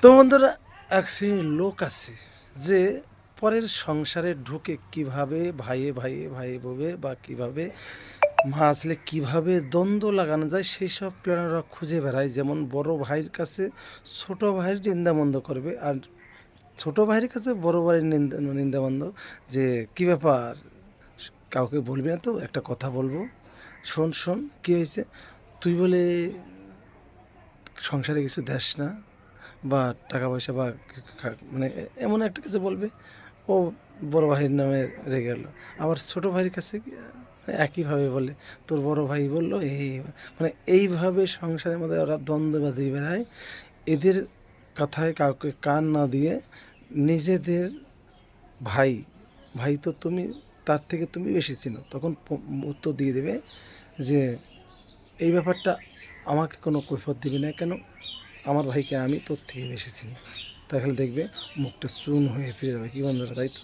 তো বন্ধুরা, এক শ্রেণীর লোক আছে যে পরের সংসারে ঢুকে কিভাবে ভাইয়ে ভাইয়ে ভাইয়ে বউয়ে বা কিভাবে মা আসলে কিভাবে দ্বন্দ্ব লাগানো যায় সেই সব প্ল্যান ওরা খুঁজে বেড়ায়। যেমন বড় ভাইয়ের কাছে ছোট ভাইয়ের নিন্দামন্দ করবে, আর ছোট ভাইয়ের কাছে বড় ভাইয়ের নিন্দামন্দ, যে কি ব্যাপার, কাউকে বলবি না তো, একটা কথা বলবো, শোন শোন কী হয়েছে, তুই বলে সংসারে কিছু দেস না, বা টাকা পয়সা বা মানে এমন একটা কিছু বলবে, ও বড় ভাইয়ের নামে রেগে গেল। আবার ছোট ভাইয়ের কাছে একইভাবে বলে, তোর বড় ভাই বললো এই, মানে এইভাবে সংসারের মধ্যে ওরা দ্বন্দ্ব বাঁধিয়ে বেড়ায়। এদের কথায় কাউকে কান না দিয়ে নিজেদের ভাই, ভাই তো তুমি, তার থেকে তুমি বেশি চিনো, তখন উত্তর দিয়ে দেবে যে এই ব্যাপারটা আমাকে কোনো কৈফিয়ত দিবি না কেন, আমার ভাইকে আমি তোর থেকে বেশি চিনি। তাহলে দেখবে মুখটা চুন হয়ে ফিরে যাবে। কি বন্ধুরা, তাই তো?